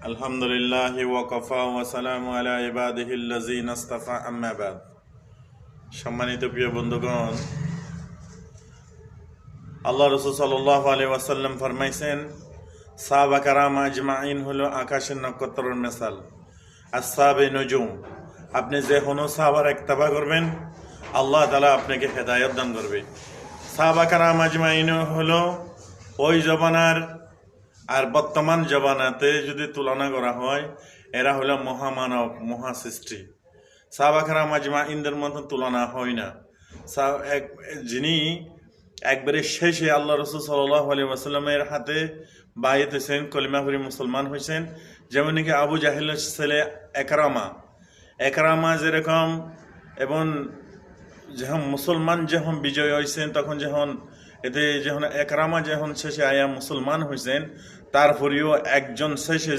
আলহামদুলিল্লাহ ওয়াকাফা ওয়া সালামু আলা ইবাদিহিল্লাযিনা ইসতাফা আম্মা বাদ। সম্মানিত প্রিয় বন্ধুগণ, আল্লাহ রাসূল সাল্লাল্লাহু আলাইহি ওয়াসাল্লাম ফরমাইছেন, সাহাবা কারাম আজমাইন হলো আকাশের নক্ষত্রের মিসাল, আসহাবে নুজুম। আপনি যে কোনো সাহাবার ইত্তেবা করবেন, আল্লাহ তাআলা আপনাকে হেদায়েত দান করবে। সাহাবা কারাম আজমাইন হলো ওই জমানার আর বর্তমান জমানাতে যদি তুলনা করা হয়, এরা হলো মহামানব, মহাসৃষ্টি। সাহাবা কারাম আজমাইনদের মতো তুলনা হয় না। যিনি একবারে শেষে আল্লাহ রাসূল সাল্লাল্লাহু আলাইহি ওয়াসাল্লামের হাতে বায়াত হয়েছেন, কলিমা পড়ে মুসলমান হয়েছেন, যেমন নাকি আবু জাহেলের ছেলে একরামা যেরকম, এবং যখন মুসলমান যখন বিজয় হয়েছেন, তখন যখন এতে যখন একরামা যখন শেষে আয়া মুসলমান হয়েছেন, তারপরেও একজন শেষে